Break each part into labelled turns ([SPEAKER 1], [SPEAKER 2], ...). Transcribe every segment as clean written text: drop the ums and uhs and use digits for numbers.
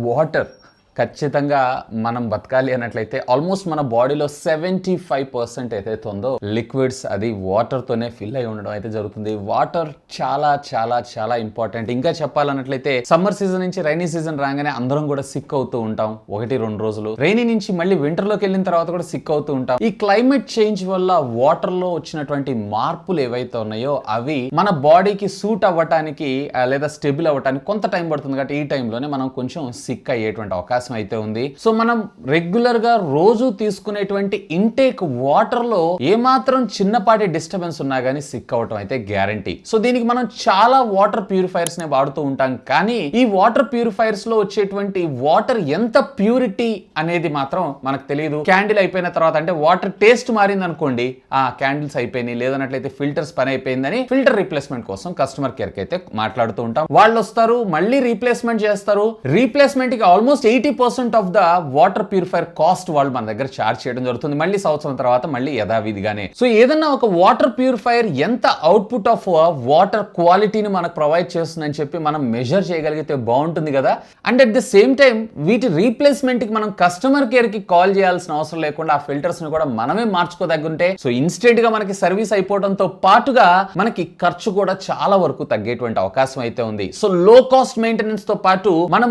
[SPEAKER 1] Water ఖచ్చితంగా మనం బతకాలి అన్నట్లయితే ఆల్మోస్ట్ మన బాడీలో 75% ఏదైతే ఉందో లిక్విడ్స్ అది వాటర్తోనే ఫిల్ అయి ఉండడం అయితే జరుగుతుంది. వాటర్ చాలా చాలా చాలా ఇంపార్టెంట్. ఇంకా చెప్పాలన్నట్లయితే సమ్మర్ సీజన్ నుంచి రైనీ సీజన్ రాగానే అందరం కూడా సిక్ అవుతూ ఉంటాం. 1-2 రోజులు రైనీ నుంచి మళ్ళీ వింటర్లోకి వెళ్ళిన తర్వాత కూడా సిక్ అవుతూ ఉంటాం. ఈ క్లైమేట్ చేంజ్ వల్ల వాటర్ లో వచ్చినటువంటి మార్పులు ఏవైతే ఉన్నాయో అవి మన బాడీకి సూట్ అవ్వటానికి లేదా స్టెబుల్ అవ్వటానికి కొంత టైం పడుతుంది. కాబట్టి ఈ టైంలోనే మనం కొంచెం సిక్ అయ్యేటువంటి అవకాశం అయితే ఉంది. సో మనం రెగ్యులర్ గా రోజు తీసుకునేటువంటి ఇంటేక్ వాటర్ లో ఏమాత్రం చిన్నపాటి డిస్టర్బెన్స్ ఉన్నా గానీ సిక్ అవటం అయితే గ్యారంటీ. సో దీనికి మనం చాలా వాటర్ ప్యూరిఫైర్స్ నే వాడుతూ ఉంటాం. కానీ ఈ వాటర్ ప్యూరిఫైర్స్ లో వచ్చేటువంటి వాటర్ ఎంత ప్యూరిటీ అనేది మాత్రం మనకు తెలియదు. క్యాండిల్ అయిపోయిన తర్వాత అంటే వాటర్ టేస్ట్ మారింది అనుకోండి, ఆ క్యాండిల్స్ అయిపోయినాయి లేదన్నట్లయితే ఫిల్టర్స్ పని అయిపోయిందని ఫిల్టర్ రీప్లేస్మెంట్ కోసం కస్టమర్ కేర్ కి అయితే మాట్లాడుతూ ఉంటాం. వాళ్ళు వస్తారు, మళ్ళీ రీప్లేస్మెంట్ చేస్తారు. రీప్లేస్మెంట్ కి almost 80% of the water purifier cost వాళ్ళు మన దగ్గర ఛార్జ్ చేయడం జరుగుతుంది. మళ్ళీ సంవత్సరం తర్వాత మళ్ళీ యథావిధిగానే. సో ఏదన్నా ఒక వాటర్ ప్యూరిఫైర్ ఎంత అవుట్పుట్ ఆఫ్ వాటర్ క్వాలిటీని మనకు ప్రొవైడ్ చేస్తుందని చెప్పి మనం మెజర్ చేయగలిగితే బాగుంటుంది కదా. And at the same time వీటి రీప్లేస్మెంట్ కి మనం కస్టమర్ కేర్ కి కాల్ చేయాల్సిన అవసరం లేకుండా ఆ ఫిల్టర్స్ ని కూడా మనమే మార్చుకోదగ్గుంటే సో ఇన్స్టెంట్ గా మనకి సర్వీస్ అయిపోవడంతో పాటుగా మనకి ఖర్చు కూడా చాలా వరకు తగ్గేటువంటి అవకాశం అయితే ఉంది. సో లో కాస్ట్ మెయింటెనెన్స్ తో పాటు మనం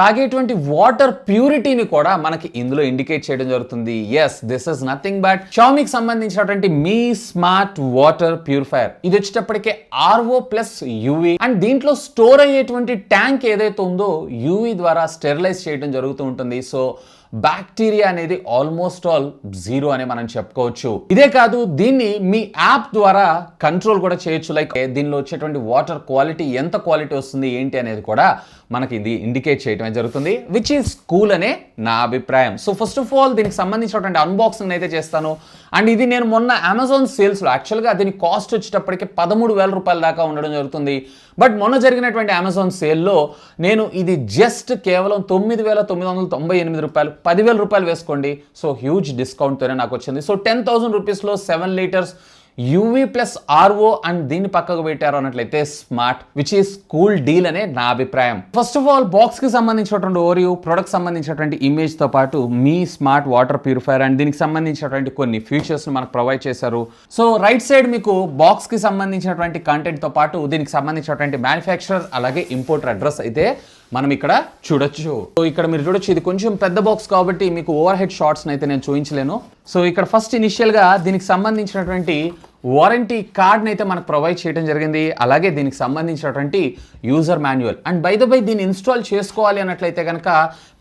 [SPEAKER 1] తాగేటువంటి వాటర్ ప్యూరిటీని కూడా మనకి ఇందులో ఇండికేట్ చేయడం జరుగుతుంది. Yes, this is nothing but షామీకి సంబంధించినటువంటి మీ స్మార్ట్ వాటర్ ప్యూరిఫైర్. ఇది వచ్చేటప్పటికే ro+uv అండ్ దీంట్లో స్టోర్ అయ్యేటువంటి ట్యాంక్ ఏదైతే ఉందో యూవీ ద్వారా స్టెరిలైజ్ చేయడం జరుగుతూ ఉంటుంది. సో బ్యాక్టీరియా అనేది ఆల్మోస్ట్ ఆల్ 0 అని మనం చెప్పుకోవచ్చు. ఇదే కాదు, దీన్ని మీ యాప్ ద్వారా కంట్రోల్ కూడా చేయొచ్చు. లైక్ దీనిలో వచ్చేటువంటి వాటర్ క్వాలిటీ ఎంత క్వాలిటీ వస్తుంది ఏంటి అనేది కూడా మనకి ఇది ఇండికేట్ చేయడమే జరుగుతుంది, విచ్ ఈస్ కూల్ అనే నా అభిప్రాయం. సో ఫస్ట్ ఆఫ్ ఆల్ దీనికి సంబంధించినటువంటి అన్బాక్సింగ్ అయితే చేస్తాను. అండ్ ఇది నేను మొన్న అమెజాన్ సేల్స్లో యాక్చువల్గా దీని కాస్ట్ వచ్చేటప్పటికి 13,000 రూపాయల దాకా ఉండడం జరుగుతుంది. బట్ మొన్న జరిగినటువంటి అమెజాన్ సేల్లో నేను ఇది జస్ట్ కేవలం 9,998 రూపాయలు, 10,000 రూపాయలు వేసుకోండి. సో హ్యూజ్ డిస్కౌంట్తోనే నాకు వచ్చింది. సో 10,000 రూపీస్లో 7 litres UV plus RO and దీన్ని పక్కకు పెట్టారు అన్నట్లయితే smart, which is cool deal అనే నా అభిప్రాయం. ఫస్ట్ ఆఫ్ ఆల్ బాక్స్ కి సంబంధించినటువంటి ఓరియో ప్రొడక్ట్ సంబంధించినటువంటి ఇమేజ్ తో పాటు మీ స్మార్ట్ వాటర్ ప్యూరిఫైర్ అండ్ దీనికి సంబంధించినటువంటి కొన్ని ఫీచర్స్ మనకు ప్రొవైడ్ చేశారు. సో రైట్ సైడ్ మీకు బాక్స్ కి సంబంధించినటువంటి కంటెంట్ తో పాటు దీనికి సంబంధించినటువంటి మ్యానుఫ్యాక్చరర్ అలాగే ఇంపోర్టర్ అడ్రస్ అయితే మనం ఇక్కడ చూడొచ్చు. సో ఇక్కడ మీరు చూడొచ్చు, ఇది కొంచెం పెద్ద బాక్స్ కాబట్టి మీకు ఓవర్ హెడ్ షాట్స్ అయితే నేను చూపించలేను. సో ఇక్కడ ఫస్ట్ ఇనిషియల్ గా దీనికి సంబంధించినటువంటి వారంటీ కార్డ్ని అయితే మనకు ప్రొవైడ్ చేయడం జరిగింది. అలాగే దీనికి సంబంధించినటువంటి user manual. And by the by దీన్ని ఇన్స్టాల్ చేసుకోవాలి అన్నట్లయితే కనుక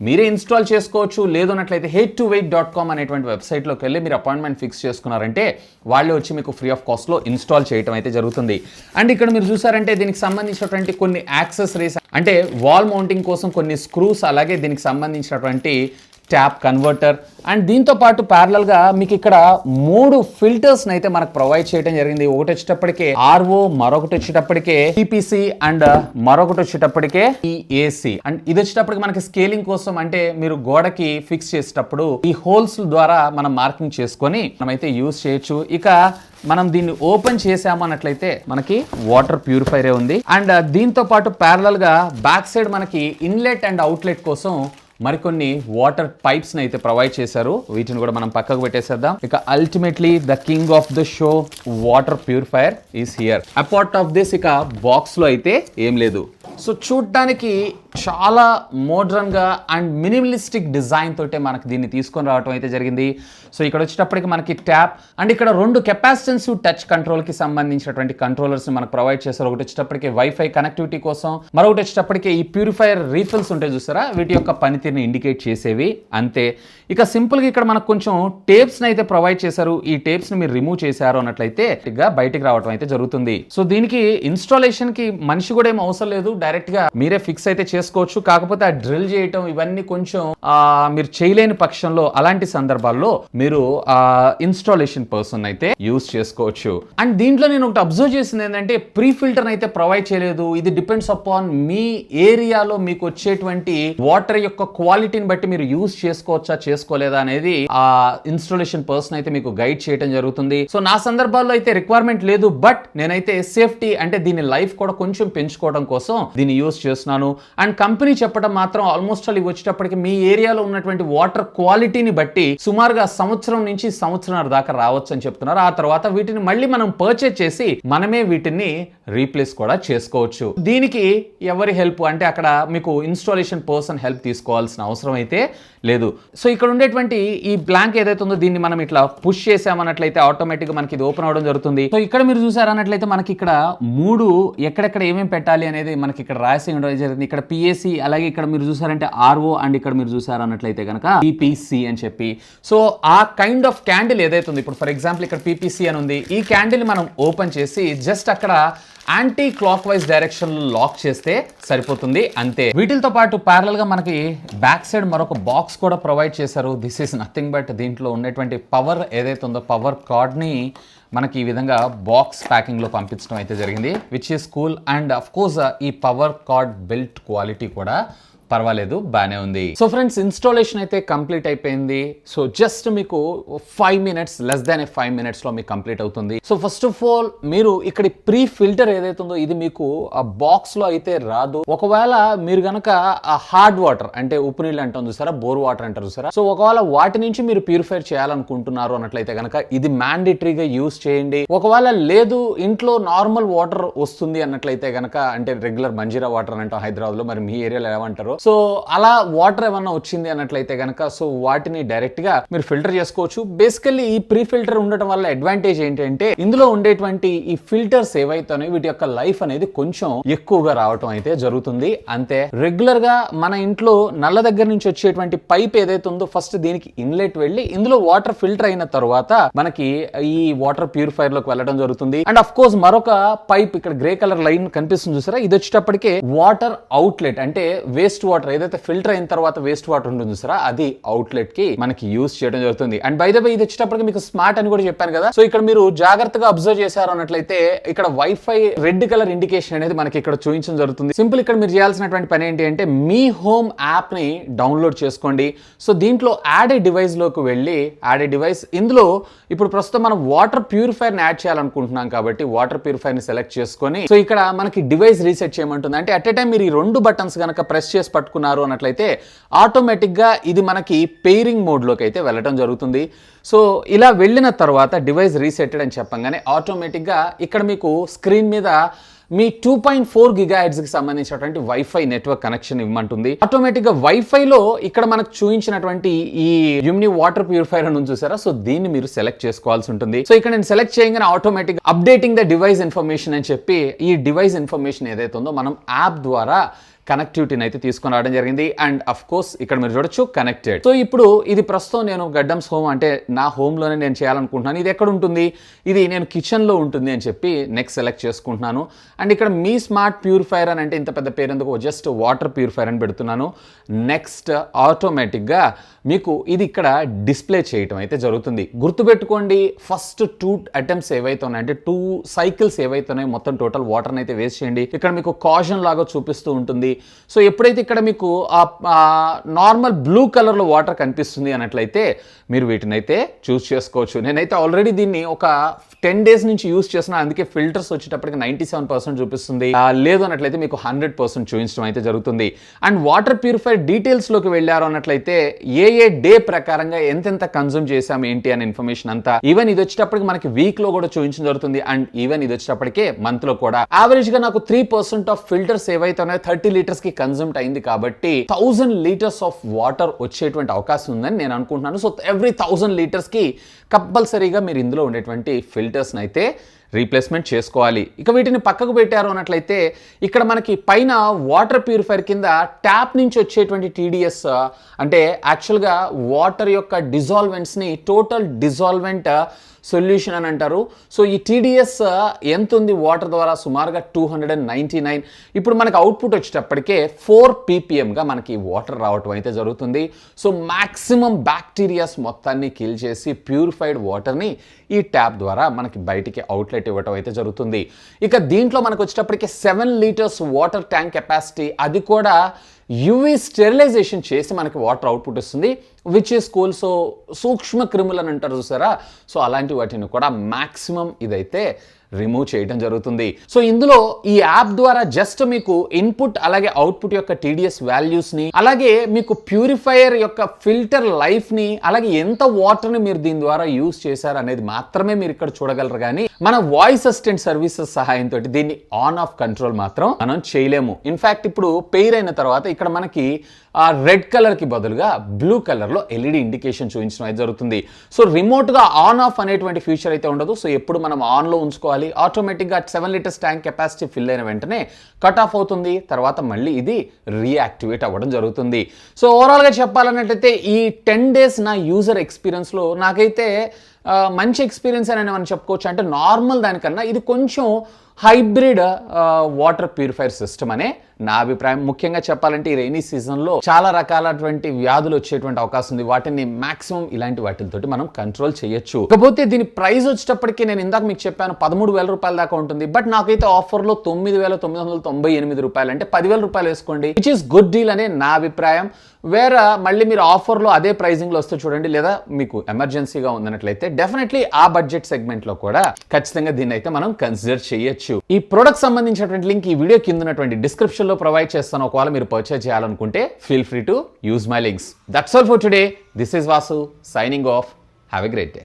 [SPEAKER 1] మీరే ఇన్స్టాల్ చేసుకోవచ్చు. లేదు అన్నట్లయితే headtoweight.com అనేటువంటి వెబ్సైట్లోకి వెళ్ళి మీరు అపాయింట్మెంట్ ఫిక్స్ చేసుకున్నారంటే వాళ్ళే వచ్చి మీకు ఫ్రీ ఆఫ్ కాస్ట్లో ఇన్స్టాల్ చేయడం అయితే జరుగుతుంది. అండ్ ఇక్కడ మీరు చూసారంటే దీనికి సంబంధించినటువంటి కొన్ని యాక్సెసరీస్ అంటే వాల్ మౌంటింగ్ కోసం కొన్ని స్క్రూస్, అలాగే దీనికి సంబంధించినటువంటి ట్యాప్ కన్వర్టర్ అండ్ దీంతో పాటు ప్యారలల్ గా మీకు ఇక్కడ 3 ఫిల్టర్స్ అయితే మనకు ప్రొవైడ్ చేయడం జరిగింది. ఒకటి వచ్చేటప్పటికే ఆర్ఓ, మరొకటి వచ్చేటప్పటికే టీపీసీ అండ్ మరొకటి వచ్చేటప్పటికే ఏసీ. అండ్ ఇది వచ్చేటప్పటికి మనకి స్కేలింగ్ కోసం, అంటే మీరు గోడకి ఫిక్స్ చేసేటప్పుడు ఈ హోల్స్ ద్వారా మనం మార్కింగ్ చేసుకొని మనమైతే యూజ్ చేయొచ్చు. ఇక మనం దీన్ని ఓపెన్ చేసామన్నట్లయితే మనకి వాటర్ ప్యూరిఫైరే ఉంది. అండ్ దీంతో పాటు ప్యారలల్ గా బ్యాక్ సైడ్ మనకి ఇన్లెట్ అండ్ అవుట్లెట్ కోసం మరికొన్ని వాటర్ పైప్స్ అయితే ప్రొవైడ్ చేశారు. వీటిని కూడా మనం పక్కకు పెట్టేసేద్దాం. ఇక ultimately the king of the show water purifier is here. Apart of this ఇక బాక్స్ లో అయితే ఏం లేదు. సో చూడటానికి చాలా మోడ్రన్ గా అండ్ మినిమలిస్టిక్ డిజైన్ తోటే మనకి దీన్ని తీసుకొని రావడం అయితే జరిగింది. సో ఇక్కడ వచ్చేటప్పటికి మనకి ట్యాప్ అండ్ ఇక్కడ 2 కెపాసిటెన్సివ్ టచ్ కంట్రోల్ కి సంబంధించినటువంటి కంట్రోలర్స్ మనకు ప్రొవైడ్ చేశారు. ఒకటి వచ్చేటప్పటికి వైఫై కనెక్టివిటీ కోసం, మరొకటి వచ్చేటప్పటికి ఈ ప్యూరిఫైర్ రీఫిల్స్ ఉంటాయి చూసారా, వీటి యొక్క పనితీరుని ఇండికేట్ చేసేవి అంతే. ఇక సింపుల్ గా ఇక్కడ మనకు కొంచెం టేప్స్ అయితే ప్రొవైడ్ చేశారు. ఈ టేప్స్ ని మీరు రిమూవ్ చేశారు అన్నట్లయితే బయటికి రావడం అయితే జరుగుతుంది. సో దీనికి ఇన్స్టాలేషన్ కి మనిషి కూడా ఏం అవసరం లేదు, డైరెక్ట్ గా మీరే ఫిక్స్ అయితే చేసుకోవచ్చు. కాకపోతే ఆ డ్రిల్ చేయటం ఇవన్నీ కొంచెం మీరు చేయలేని పక్షంలో అలాంటి సందర్భాల్లో మీరు ఇన్స్టాలేషన్ పర్సన్ అయితే యూజ్ చేసుకోవచ్చు. అండ్ దీంట్లో నేను ఒకటి అబ్జర్వ్ చేసింది ఏంటంటే ప్రీ ఫిల్టర్ అయితే ప్రొవైడ్ చేయలేదు. ఇది డిపెండ్స్ అపాన్ మీ ఏరియాలో మీకు వచ్చేటువంటి వాటర్ యొక్క క్వాలిటీని బట్టి మీరు యూజ్ చేసుకోవచ్చా చేసుకోలేదా అనేది ఆ ఇన్స్టాలేషన్ పర్సన్ అయితే మీకు గైడ్ చేయడం జరుగుతుంది. సో నా సందర్భాల్లో అయితే రిక్వైర్మెంట్ లేదు, బట్ నేనైతే సేఫ్టీ అంటే దీని లైఫ్ కూడా కొంచెం పెంచుకోవడం కోసం దీన్ని యూస్ చేస్తున్నాను. అండ్ కంపెనీ చెప్పడం మాత్రం ఆల్మోస్ట్ ఆల్ ఇవి వచ్చేటప్పటికి మీ ఏరియాలో ఉన్నటువంటి వాటర్ క్వాలిటీని బట్టి సుమారుగా సంవత్సరం నుంచి సంవత్సరాల దాకా రావచ్చు అని చెప్తున్నారు. ఆ తర్వాత వీటిని మళ్ళీ మనం పర్చేజ్ చేసి మనమే వీటిని రీప్లేస్ కూడా చేసుకోవచ్చు. దీనికి ఎవరి హెల్ప్ అంటే అక్కడ మీకు ఇన్స్టాలేషన్ పర్సన్ హెల్ప్ తీసుకోవాల్సిన అవసరం అయితే లేదు. సో ఇక్కడ ఉండేటువంటి ఈ బ్లాంక్ ఏదైతే ఉందో దీన్ని మనం ఇట్లా పుష్ చేసామన్నట్లయితే ఆటోమేటిక్గా మనకి ఇది ఓపెన్ అవడం జరుగుతుంది. సో ఇక్కడ మీరు చూసారన్నట్లయితే మనకి ఇక్కడ 3 ఎక్కడెక్కడ ఏమేమి పెట్టాలి అనేది మనకి ఇక్కడ రాసి ఉండడం జరిగింది. ఇక్కడ పిఎస్సి, అలాగే ఇక్కడ మీరు చూసారంటే ఆర్ఓ, అండ్ ఇక్కడ మీరు చూసారన్నట్లయితే కనుక పిపిసి అని చెప్పి. సో ఆ కైండ్ ఆఫ్ క్యాండిల్ ఏదైతే ఉంది, ఇప్పుడు ఫర్ ఎగ్జాంపుల్ ఇక్కడ పిపిసి అని ఉంది, ఈ క్యాండిల్ మనం ఓపెన్ చేసి జస్ట్ అక్కడ anticlockwise direction lock చేస్తే సరిపోతుంది, అంతే. వీటితో పాటు ప్యారలల్ గా మనకి బ్యాక్ సైడ్ మరొక బాక్స్ కూడా ప్రొవైడ్ చేశారు. దిస్ ఈస్ నథింగ్ బట్ దీంట్లో ఉన్నటువంటి పవర్ ఏదైతే ఉందో పవర్ కార్డ్ ని మనకి ఈ విధంగా బాక్స్ ప్యాకింగ్ లో పంపించడం అయితే జరిగింది, which is cool. And of course ఈ పవర్ కార్డ్ బిల్ట్ క్వాలిటీ కూడా పర్వాలేదు, బాగానే ఉంది. సో ఫ్రెండ్స్, ఇన్స్టాలేషన్ అయితే కంప్లీట్ అయిపోయింది. సో జస్ట్ మీకు 5 minutes, లెస్ దాన్ 5 minutes లో మీకు కంప్లీట్ అవుతుంది. సో ఫస్ట్ ఆఫ్ ఆల్ మీరు ఇక్కడ ప్రీ ఫిల్టర్ ఏదైతే ఉందో ఇది మీకు ఆ బాక్స్ లో అయితే రాదు. ఒకవేళ మీరు కనుక ఆ హార్డ్ వాటర్ అంటే ఉప్పు నీళ్ళు అంటాం చూసారా, బోర్ వాటర్ అంటారు చూసారా, సో ఒకవేళ వాటి నుంచి మీరు ప్యూరిఫై చేయాలనుకుంటున్నారు అన్నట్లయితే కనుక ఇది మ్యాండేటరీగా యూస్ చేయండి. ఒకవేళ లేదు ఇంట్లో నార్మల్ వాటర్ వస్తుంది అన్నట్లయితే కనుక, అంటే రెగ్యులర్ మంజీరా వాటర్ అని అంటాం హైదరాబాద్ లో, మరి మీ ఏరియాలో ఏమంటారు, సో అలా వాటర్ ఏమన్నా వచ్చింది అన్నట్లయితే కనుక సో వాటిని డైరెక్ట్ గా మీరు ఫిల్టర్ చేసుకోవచ్చు. బేసికల్లీ ఈ ప్రీ ఫిల్టర్ ఉండటం వల్ల అడ్వాంటేజ్ ఏంటంటే ఇందులో ఉండేటువంటి ఈ ఫిల్టర్స్ ఏవైతే వీటి యొక్క లైఫ్ అనేది కొంచెం ఎక్కువగా రావటం అయితే జరుగుతుంది, అంతే. రెగ్యులర్ గా మన ఇంట్లో నల్ల దగ్గర నుంచి వచ్చేటువంటి పైప్ ఏదైతే ఉందో ఫస్ట్ దీనికి ఇన్లెట్ వెళ్ళి ఇందులో వాటర్ ఫిల్టర్ అయిన తర్వాత మనకి ఈ వాటర్ ప్యూరిఫైర్ లోకి వెళ్ళడం జరుగుతుంది. అండ్ అఫ్ కోర్స్ మరొక పైప్ ఇక్కడ గ్రే కలర్ లైన్ కనిపిస్తుంది చూసారా, ఇది వచ్చేటప్పటికే వాటర్ అవుట్లెట్, అంటే వేస్ట్ వాటర్ ఏదైతే ఫిల్టర్ అయిన తర్వాత వేస్ట్ వాటర్ ఉంటుంది చూసారా, అది అవుట్లెట్ కి మనకి యూస్ చేయడం జరుగుతుంది. అండ్ బై ద వే ఇది వచ్చేటప్పటికి మీకు స్మార్ట్ అని కూడా చెప్పాను కదా, సో ఇక్కడ మీరు జాగ్రత్తగా అబ్జర్వ్ చేశారు అన్నట్లయితే ఇక్కడ వైఫై రెడ్ కలర్ ఇండికేషన్ అనేది మనకి ఇక్కడ చూపించడం జరుగుతుంది. సింపుల్ ఇక్కడ మీరు చేయాల్సినటువంటి పని ఏంటి అంటే మీ హోమ్ యాప్ ని డౌన్లోడ్ చేసుకోండి. సో దీంట్లో యాడ్ ఏ డివైస్ లోకి వెళ్ళి యాడ్ ఏ డివైస్, ఇందులో ఇప్పుడు ప్రస్తుతం మనం వాటర్ ప్యూరిఫైర్ ని యాడ్ చేయాలనుకుంటున్నాం కాబట్టి వాటర్ ప్యూరిఫైర్ ని సెలెక్ట్ చేసుకొని సో ఇక్కడ మనకి డివైస్ రీసెట్ చేయమంటుంది. అంటే అట్ ఏ టైం మీరు ఈ 2 బటన్స్ కనుక ప్రెస్ చేసి పట్టుకున్నారు అన్నట్లయితే ఆటోమేటిక్ గా ఇది మనకి పెయిరింగ్ మోడ్ లోకి అయితే వెళ్ళడం జరుగుతుంది. సో ఇలా వెళ్ళిన తర్వాత డివైస్ రీసెటెడ్ అని చెప్పంగానే ఆటోమేటిక్ గా ఇక్కడ మీకు స్క్రీన్ మీద మీ 2.4 GHz కి సంబంధించినటువంటి వైఫై నెట్వర్క్ కనెక్షన్ ఇవ్వమంటుంది. ఆటోమేటిక్ గా వైఫై లో ఇక్కడ మనకు చూపించినటువంటి ఈ యూమ్ని వాటర్ ప్యూరిఫైర్ అని చూసారా, సో దీన్ని మీరు సెలెక్ట్ చేసుకోవాల్సి ఉంటుంది. సో ఇక్కడ నేను సెలెక్ట్ చేయగానే automatic updating the device information అని చెప్పి ఈ డివైస్ ఇన్ఫర్మేషన్ ఏదైతే ఉందో మనం యాప్ ద్వారా కనెక్టివిటీని అయితే తీసుకొని రావడం జరిగింది. అండ్ అఫ్ కోర్స్ ఇక్కడ మీరు చూడొచ్చు కనెక్టెడ్. సో ఇప్పుడు ఇది ప్రస్తుతం నేను గడ్డమ్స్ హోమ్ అంటే నా హోమ్లోనే నేను చేయాలనుకుంటున్నాను. ఇది ఎక్కడ ఉంటుంది, ఇది నేను కిచెన్లో ఉంటుంది అని చెప్పి నెక్స్ట్ సెలెక్ట్ చేసుకుంటున్నాను. అండ్ ఇక్కడ మీ స్మార్ట్ ప్యూరిఫైర్ అని అంటే ఇంత పెద్ద పేరు ఎందుకు, జస్ట్ వాటర్ ప్యూరిఫైర్ అని పెడుతున్నాను. నెక్స్ట్ ఆటోమేటిక్గా మీకు ఇది ఇక్కడ డిస్ప్లే చేయటం అయితే జరుగుతుంది. గుర్తుపెట్టుకోండి, ఫస్ట్ 2 అటెంప్ట్స్ ఏవైతే ఉన్నాయి అంటే 2 సైకిల్స్ ఏవైతే ఉన్నాయో మొత్తం టోటల్ వాటర్ని అయితే వేస్ట్ చేయండి. ఇక్కడ మీకు కాషన్ లాగా చూపిస్తూ ఉంటుంది. సో ఎప్పుడైతే ఇక్కడ మీకు నార్మల్ బ్లూ కలర్లో వాటర్ కనిపిస్తుంది అన్నట్లయితే మీరు వీటిని అయితే చూస్ చేసుకోవచ్చు. నేనైతే ఆల్రెడీ దీన్ని ఒక 10 days నుంచి యూస్ చేసిన, అందుకే ఫిల్టర్స్ వచ్చేటప్పటికి 97% చూపిస్తుంది. లేదు అన్నట్లయితే మీకు 100% చూపించడం అయితే జరుగుతుంది. అండ్ వాటర్ ప్యూరిఫైర్ డీటెయిల్స్లోకి వెళ్ళారు అన్నట్లయితే ఏ డే ప్రకారంగా ఎంతెంత కన్జ్యూమ్ చేసాం ఏంటి అనే ఇన్ఫర్మేషన్ అంతా, ఈవెన్ ఇది వచ్చేటప్పటికి మనకి వీక్ లో కూడా చూపించడం జరుగుతుంది. అండ్ ఈవెన్ ఇది వచ్చేటప్పటికే మంత్ లో కూడా యావరేజ్ గా నాకు 3% ఆఫ్ ఫిల్టర్స్ ఏవైతే ఉన్నాయో 30 liters కి కన్జ్యూమ్ అయింది కాబట్టి 1000 liters ఆఫ్ వాటర్ వచ్చేటువంటి అవకాశం ఉందని నేను అనుకుంటున్నాను. సో ఎవ్రీ 1000 liters కి కంపల్సరీగా మీరు ఇందులో ఉండేటువంటి ఫిల్టర్స్ అయితే రీప్లేస్మెంట్ చేసుకోవాలి. ఇక వీటిని పక్కకు పెట్టారు అన్నట్లయితే ఇక్కడ మనకి పైన వాటర్ ప్యూరిఫైర్ కింద ట్యాప్ నుంచి వచ్చేటువంటి టీడీఎస్ అంటే యాక్చువల్గా వాటర్ యొక్క డిజాల్వెంట్స్ని టోటల్ డిజాల్వెంట్ సొల్యూషన్ అని అంటారు. సో ఈ టీడీఎస్ ఎంత ఉంది వాటర్ ద్వారా, సుమారుగా 299. ఇప్పుడు మనకి అవుట్పుట్ వచ్చేటప్పటికే 4 ppmగా మనకి వాటర్ రావటం అయితే జరుగుతుంది. సో మ్యాక్సిమం బ్యాక్టీరియాస్ మొత్తాన్ని కిల్ చేసి ప్యూరిఫైడ్ వాటర్ని ఈ ట్యాప్ ద్వారా మనకి బయటికి అవుట్లెట్ ఇవ్వటం అయితే జరుగుతుంది. ఇక దీంట్లో మనకు వచ్చేటప్పటికి 7 liters వాటర్ ట్యాంక్ కెపాసిటీ, అది కూడా యూవీ స్టెరిలైజేషన్ చేసి మనకి వాటర్ అవుట్పుట్ వస్తుంది. Which is cool. సో సూక్ష్మ క్రిములు అని అంటారు చూసారా, సో అలాంటి వాటిని కూడా మాక్సిమం ఇదైతే రిమూవ్ చేయడం జరుగుతుంది. సో ఇందులో ఈ యాప్ ద్వారా జస్ట్ మీకు ఇన్పుట్ అలాగే అవుట్పుట్ యొక్క టీడీఎస్ వాల్యూస్ ని, అలాగే మీకు ప్యూరిఫైయర్ యొక్క ఫిల్టర్ లైఫ్ ని, అలాగే ఎంత వాటర్ ని మీరు దీని ద్వారా యూజ్ చేశారు అనేది మాత్రమే మీరు ఇక్కడ చూడగలరు. కానీ మన వాయిస్ అసిస్టెంట్ సర్వీసెస్ సహాయంతో దీన్ని ఆన్ ఆఫ్ కంట్రోల్ మాత్రం మనం చేయలేము. ఇన్ఫాక్ట్ ఇప్పుడు పెయిర్ అయిన తర్వాత ఇక్కడ మనకి రెడ్ కలర్ కి బదులుగా బ్లూ కలర్ లో ఎల్ఈడి ఇండికేషన్ చూపించడం అయితే జరుగుతుంది. సో రిమోట్ గా ఆన్ ఆఫ్ అనేటువంటి ఫీచర్ అయితే ఉండదు. సో ఎప్పుడు మనం ఆన్ లో ఉంచుకోవాలి. ఆటోమేటిక్ గా 7 లీటర్స్ ట్యాంక్ కెపాసిటీ ఫిల్ అయిన వెంటనే కట్ ఆఫ్ అవుతుంది. తర్వాత మళ్ళీ ఇది రీయాక్టివేట్ అవ్వడం జరుగుతుంది. సో ఓవరాల్ గా చెప్పాలన్నట్లయితే ఈ 10 డేస్ నా యూజర్ ఎక్స్పీరియన్స్ లో నాకైతే మంచి ఎక్స్పీరియన్స్ అని మనం చెప్పుకోవచ్చు. అంటే నార్మల్ దానికన్నా ఇది కొంచెం హైబ్రిడ్ వాటర్ ప్యూరిఫైర్ సిస్టమ్ అనే నా అభిప్రాయం. ముఖ్యంగా చెప్పాలంటే ఈ రైనీ సీజన్లో చాలా రకాలటువంటి వ్యాధులు వచ్చేటువంటి అవకాశం ఉంది. వాటిని మాక్సిమం ఇలాంటి వాటితోటి మనం కంట్రోల్ చేయొచ్చు. కాకపోతే దీని ప్రైస్ వచ్చేటప్పటికి నేను ఇందాక మీకు చెప్పాను 13,000 రూపాయల దాకా ఉంటుంది. బట్ నాకైతే ఆఫర్లో 9,998 రూపాయలు, అంటే 10,000 రూపాయలు వేసుకోండి, విచ్ ఈస్ గుడ్ డీల్ అనే నా అభిప్రాయం. వేరే మళ్ళీ మీరు ఆఫర్లో అదే ప్రైజింగ్లో వస్తే చూడండి, లేదా మీకు ఎమర్జెన్సీగా ఉందన్నట్లయితే డెఫినెట్లీ ఆ బడ్జెట్ సెగ్మెంట్లో కూడా ఖచ్చితంగా దీన్ని అయితే మనం కన్సిడర్ చేయొచ్చు. ఈ ప్రొడక్ట్ సంబంధించినటువంటి లింక్ ఈ వీడియో కింద ఉన్నటువంటి డిస్క్రిప్షన్ లో ప్రొవైడ్ చేస్తాను. ఒకవేళ మీరు పర్చేజ్ చేయాలనుకుంటే feel free to use my links. That's all for today. This is Vasu signing off. Have a great day.